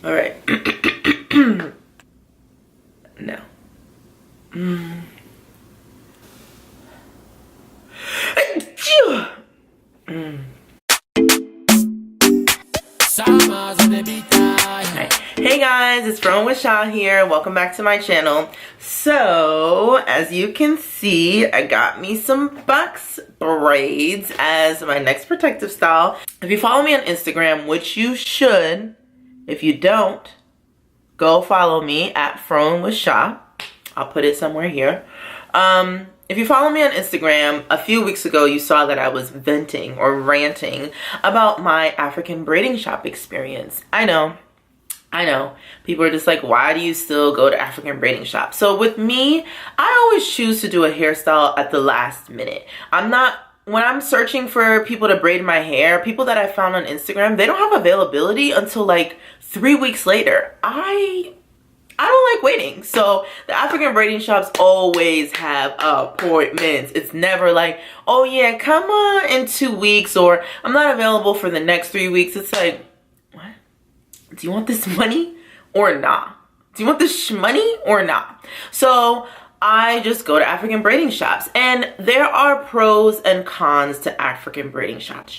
All right. No. Hey guys, it's froinwithsha here. Welcome back to my channel. So, as you can see, I got me some bucks braids as my next protective style. If you follow me on Instagram, which you should, if you don't, go follow me at froinwithsha. I'll put it somewhere here. If you follow me on Instagram, a few weeks ago you saw that I was venting or ranting about my African braiding shop experience. I know. People are just like, why do you still go to African braiding shop? So with me, I always choose to do a hairstyle at the last minute. When I'm searching for people to braid my hair, people that I found on Instagram, they don't have availability until like 3 weeks later. I don't like waiting. So the African braiding shops always have appointments. It's never like, oh yeah, come on in 2 weeks, or I'm not available for the next 3 weeks. It's like, what? Do you want this money or not? Do you want this money or not? So I just go to African braiding shops, and there are pros and cons to African braiding shops.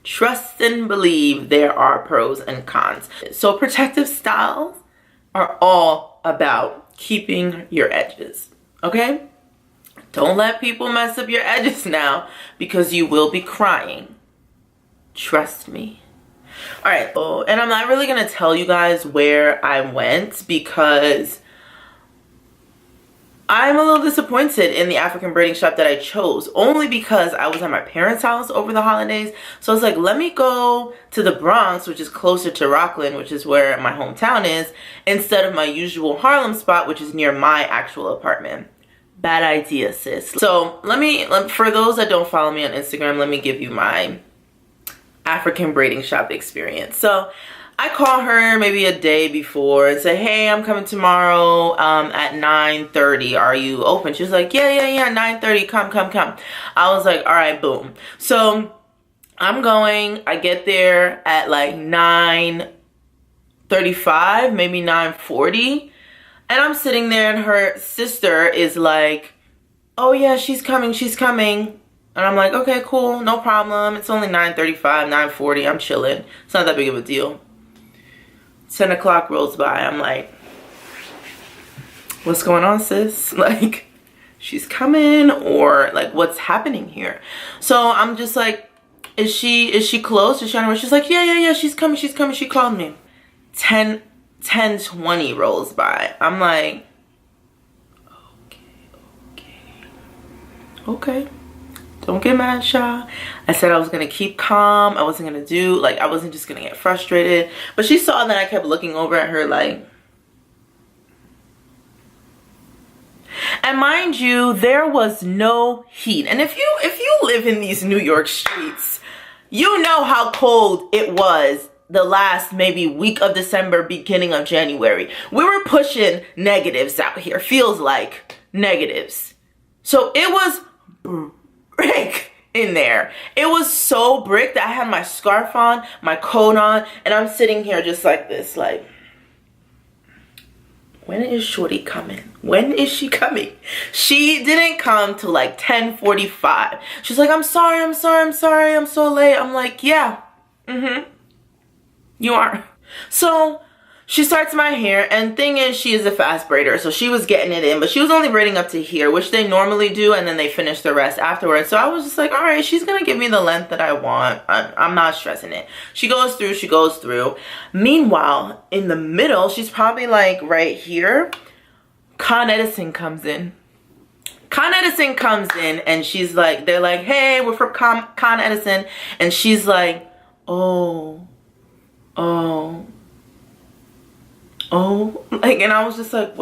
Trust and believe there are pros and cons. So protective styles are all about keeping your edges, okay? Don't let people mess up your edges now, because you will be crying. Trust me. All right, and I'm not really gonna tell you guys where I went because I'm a little disappointed in the African braiding shop that I chose, only because I was at my parents' house over the holidays. So I was like, let me go to the Bronx, which is closer to Rockland, which is where my hometown is, instead of my usual Harlem spot, which is near my actual apartment. Bad idea, sis. So for those that don't follow me on Instagram, let me give you my African braiding shop experience. So I call her maybe a day before and say, hey, I'm coming tomorrow at 9:30. Are you open? She was like, yeah, 9:30. Come. I was like, all right, boom. So I'm going. I get there at like 9:35, maybe 9:40. And I'm sitting there, and her sister is like, oh yeah, she's coming. And I'm like, okay, cool, no problem. It's only 9:35, 9:40. I'm chilling. It's not that big of a deal. 10 o'clock rolls by. I'm like, what's going on, sis? Like, she's coming, or like, what's happening here? So I'm just like, is she close? Is she on her way? She's like, yeah, she's coming. She called me. 10:20 rolls by. I'm like, okay. Don't get mad, Sha. I said I was gonna keep calm. I wasn't just gonna get frustrated. But she saw that I kept looking over at her like. And mind you, there was no heat. And if you live in these New York streets, you know how cold it was the last maybe week of December, beginning of January. We were pushing negatives out here. Feels like negatives. So it was brick in there. It was so brick that I had my scarf on, my coat on, and I'm sitting here just like this, like, when is Shorty coming? When is she coming? She didn't come till like 10:45. She's like, I'm sorry, I'm so late. I'm like, yeah, you are. So she starts my hair, and thing is, she is a fast braider, so she was getting it in, but she was only braiding up to here, which they normally do, and then they finish the rest afterwards. So I was just like, all right, she's gonna give me the length that I want. I'm not stressing it. She goes through. Meanwhile, in the middle, she's probably like right here, Con Edison comes in. And she's like, they're like, hey, we're from Con Edison, and she's like, oh, like, and I was just like,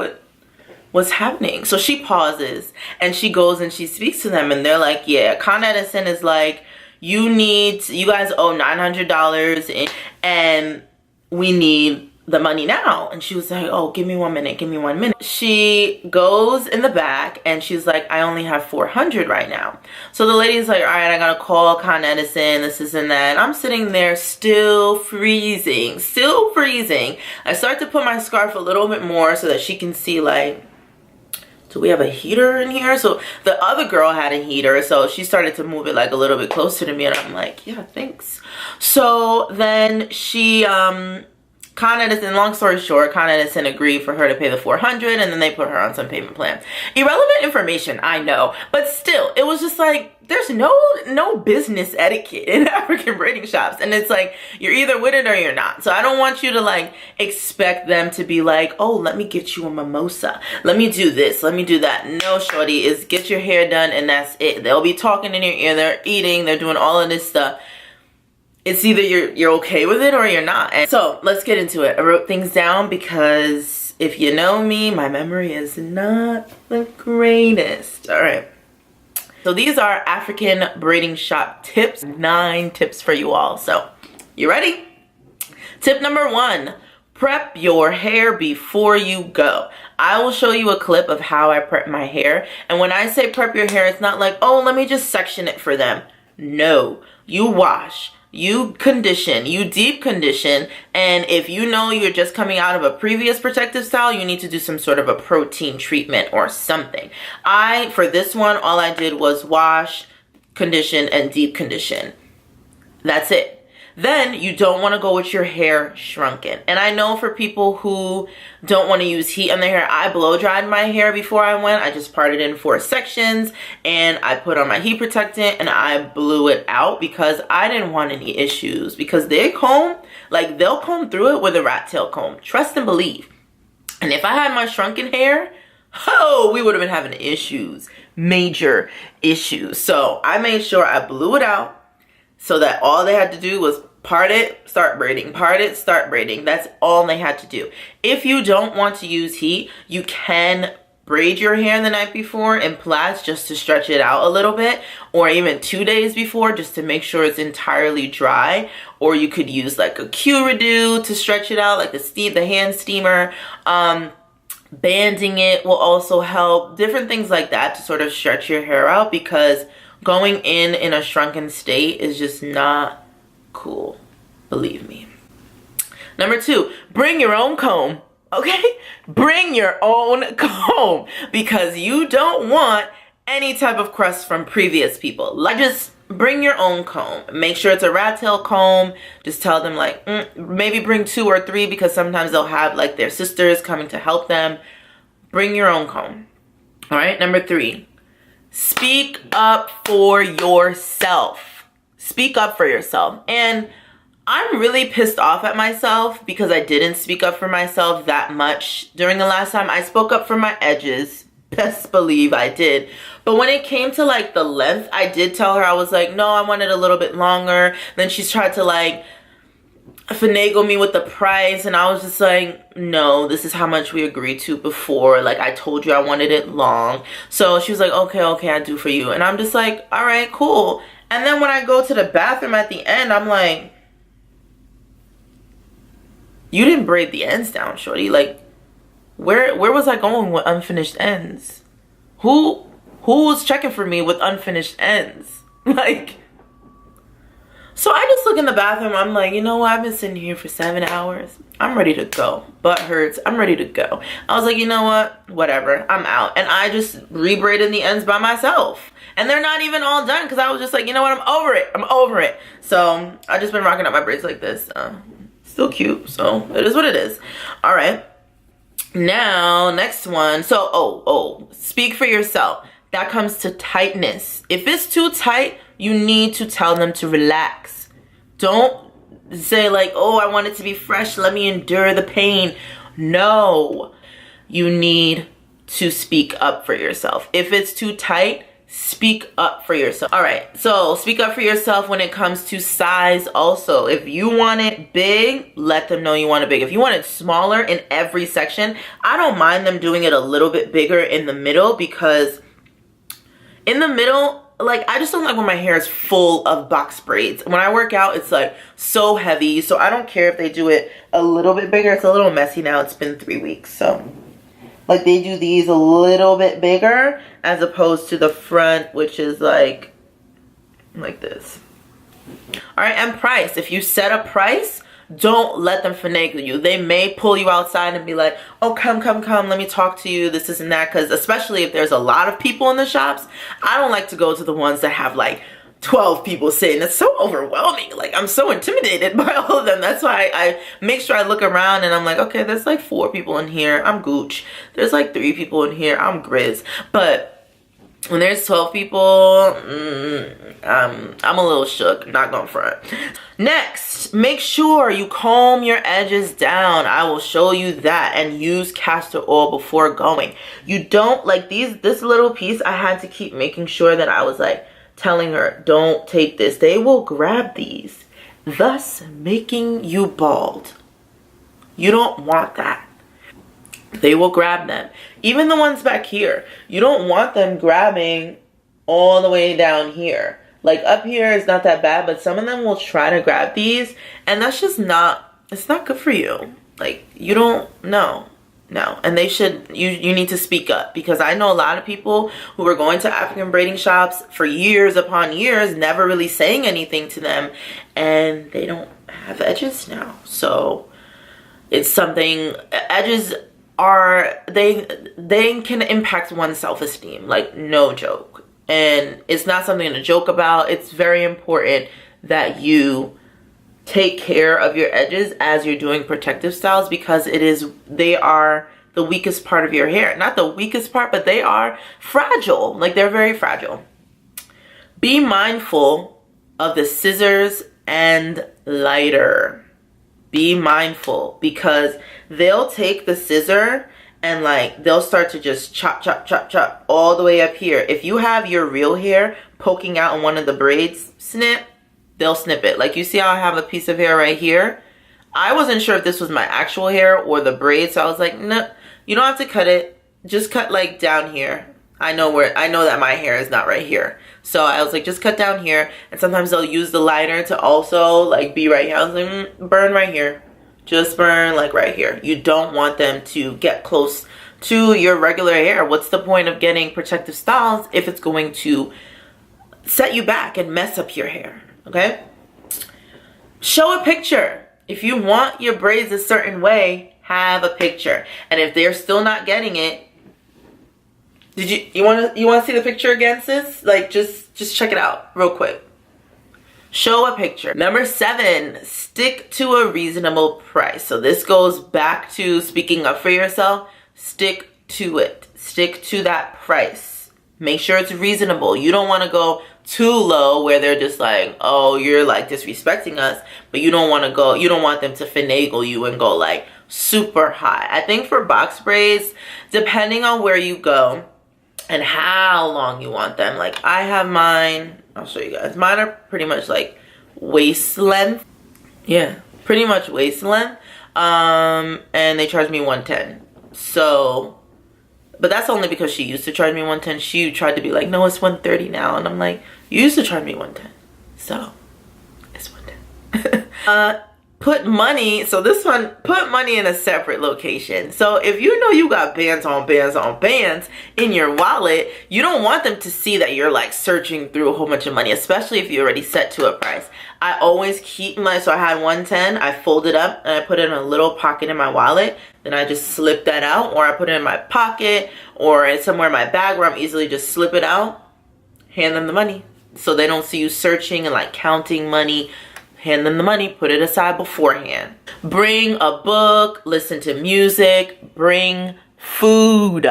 what's happening? So she pauses, and she goes and she speaks to them, and they're like, yeah, Con Edison is like, you guys owe $900, and we need the money now. And she was like, oh, give me 1 minute, give me 1 minute. She goes in the back and she's like, I only have 400 right now. So the lady's like, all right, I gotta call Con Edison, this and that. And I'm sitting there still freezing. I start to put my scarf a little bit more so that she can see, like, do we have a heater in here? So the other girl had a heater, so she started to move it like a little bit closer to me, and I'm like, yeah, thanks. So then she Con Edison, long story short, Con Edison agreed for her to pay the 400, and then they put her on some payment plan. Irrelevant information, I know, but still, it was just like, there's no business etiquette in African braiding shops, and it's like, you're either with it or you're not. So I don't want you to like expect them to be like, oh, let me get you a mimosa, let me do this, let me do that. No, shorty, is get your hair done and that's it. They'll be talking in your ear, they're eating, they're doing all of this stuff. It's either you're okay with it or you're not. And so let's get into it. I wrote things down because if you know me, my memory is not the greatest. All right. So these are African braiding shop tips, 9 tips for you all. So you ready? Tip number 1, prep your hair before you go. I will show you a clip of how I prep my hair. And when I say prep your hair, it's not like, oh, let me just section it for them. No, you wash, you condition, you deep condition, and if you know you're just coming out of a previous protective style, you need to do some sort of a protein treatment or something. For this one, all I did was wash, condition, and deep condition. That's it. Then you don't want to go with your hair shrunken. And I know for people who don't want to use heat on their hair, I blow dried my hair before I went. I just parted in 4 sections and I put on my heat protectant and I blew it out because I didn't want any issues, because they comb, like they'll comb through it with a rat tail comb. Trust and believe. And if I had my shrunken hair, oh, we would have been having issues, major issues. So I made sure I blew it out, so that all they had to do was part it, start braiding, part it, start braiding. That's all they had to do. If you don't want to use heat, you can braid your hair the night before in plaits just to stretch it out a little bit, or even 2 days before just to make sure it's entirely dry. Or you could use like a Q-Redo to stretch it out, like the hand steamer. Banding it will also help. Different things like that to sort of stretch your hair out, because going in a shrunken state is just not cool, believe me. Number 2, bring your own comb, okay? Bring your own comb, because you don't want any type of crust from previous people. Like, just bring your own comb. Make sure it's a rat tail comb. Just tell them like, maybe bring 2 or 3, because sometimes they'll have like their sisters coming to help them. Bring your own comb. All right, number 3. Speak up for yourself. Speak up for yourself. And I'm really pissed off at myself because I didn't speak up for myself that much during the last time. I spoke up for my edges. Best believe I did. But when it came to like the length, I did tell her, I was like, no, I want it a little bit longer. Then she's tried to like finagle me with the price, and I was just like, no, this is how much we agreed to before. Like, I told you I wanted it long. So she was like, okay, I do for you. And I'm just like, all right, cool. And then when I go to the bathroom at the end, I'm like, you didn't braid the ends down, shorty. Like, where was I going with unfinished ends? Who was checking for me with unfinished ends? Like, so I just look in the bathroom. I'm like, you know what? I've been sitting here for 7 hours. I'm ready to go. Butt hurts. I'm ready to go. I was like, you know what? Whatever. I'm out. And I just rebraided the ends by myself. And they're not even all done, because I was just like, you know what? I'm over it. I'm over it. So I just been rocking out my braids like this. Still cute. So it is what it is. All right. Now, next one. So, speak for yourself. That comes to tightness. If it's too tight, you need to tell them to relax. Don't say like, oh, I want it to be fresh, let me endure the pain. No, you need to speak up for yourself. If it's too tight, speak up for yourself. All right, so speak up for yourself when it comes to size also. If you want it big, let them know you want it big. If you want it smaller in every section, I don't mind them doing it a little bit bigger in the middle, because in the middle, like, I just don't like when my hair is full of box braids. When I work out, it's like so heavy. So I don't care if they do it a little bit bigger. It's a little messy now. It's been 3 weeks. So like they do these a little bit bigger as opposed to the front, which is like this. All right, and price. If you set a price, don't let them finagle you. They may pull you outside and be like, oh, come, let me talk to you, this and that. Because especially if there's a lot of people in the shops, I don't like to go to the ones that have like 12 people sitting. It's so overwhelming. Like, I'm so intimidated by all of them. That's why I make sure I look around and I'm like, okay, there's like 4 people in here, I'm Gooch. There's like 3 people in here, I'm Grizz. But when there's 12 people, I'm a little shook, not gonna front. Next, make sure you comb your edges down. I will show you that, and use castor oil before going. You don't, like this little piece, I had to keep making sure that I was like telling her, don't take this. They will grab these, thus making you bald. You don't want that. They will grab them. Even the ones back here, you don't want them grabbing all the way down here. Like up here is not that bad, but some of them will try to grab these, and that's just not, it's not good for you. Like, you don't, no. And they should, you need to speak up, because I know a lot of people who were going to African braiding shops for years upon years, never really saying anything to them, and they don't have edges now. So it's something, edges are, they can impact one's self-esteem, like no joke. And it's not something to joke about. It's very important that you take care of your edges as you're doing protective styles, because they are the weakest part of your hair. Not the weakest part, but they are fragile. Like, they're very fragile. Be mindful of the scissors and lighter. Be mindful, because they'll take the scissor and like they'll start to just chop all the way up here. If you have your real hair poking out in one of the braids, they'll snip it. Like, you see how I have a piece of hair right here? I wasn't sure if this was my actual hair or the braid, so I was like, no, you don't have to cut it. Just cut like down here. I know that my hair is not right here. So I was like, just cut down here. And sometimes they'll use the lighter to also like be right here. I was like, burn right here. Just burn like right here. You don't want them to get close to your regular hair. What's the point of getting protective styles if it's going to set you back and mess up your hair? Okay? Show a picture. If you want your braids a certain way, have a picture. And if they're still not getting it, you want to see the picture again, sis? Like, just check it out real quick. Show a picture. Number 7, stick to a reasonable price. So this goes back to speaking up for yourself. Stick to it. Stick to that price. Make sure it's reasonable. You don't want to go too low where they're just like, oh, you're like disrespecting us, but you don't want them to finagle you and go like super high. I think for box braids, depending on where you go and how long you want them, like I have mine, I'll show you guys. Mine are pretty much like waist length. Yeah, pretty much waist length. And they charge me $110. So, but that's only because she used to charge me $110. She tried to be like, no, it's $130 now. And I'm like, you used to charge me $110. So, it's $110. Put money, so this one, put money in a separate location. So if you know you got bands on bands on bands in your wallet, you don't want them to see that you're like searching through a whole bunch of money, especially if you already set to a price. I always keep my, so I had $110, I fold it up and I put it in a little pocket in my wallet. Then I just slip that out, or I put it in my pocket or it's somewhere in my bag where I'm easily just slip it out, hand them the money. So they don't see you searching and like counting money. Hand them the money, put it aside beforehand. Bring a book, listen to music, bring food.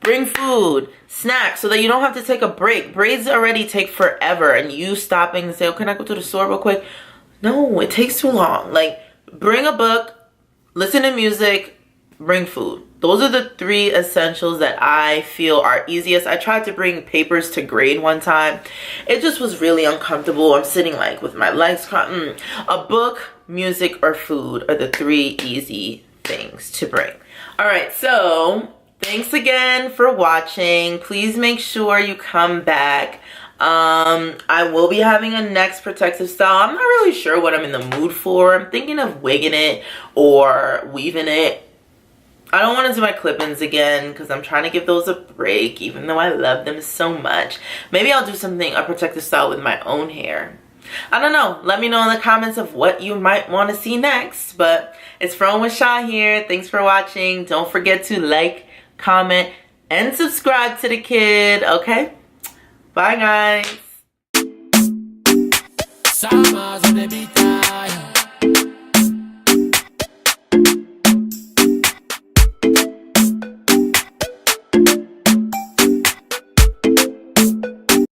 Bring food, snacks, so that you don't have to take a break. Braids already take forever, and you stopping and say, oh, can I go to the store real quick? No, it takes too long. Like, bring a book, listen to music, bring food. Those are the 3 essentials that I feel are easiest. I tried to bring papers to grade one time. It just was really uncomfortable. I'm sitting like with my legs crossed. A book, music, or food are the 3 easy things to bring. All right, so thanks again for watching. Please make sure you come back. I will be having a next protective style. I'm not really sure what I'm in the mood for. I'm thinking of wigging it or weaving it. I don't want to do my clip-ins again because I'm trying to give those a break, even though I love them so much. Maybe I'll do something, a protective style with my own hair. I don't know. Let me know in the comments of what you might want to see next. But it's froinwithsha here. Thanks for watching. Don't forget to like, comment, and subscribe to the kid. Okay? Bye, guys.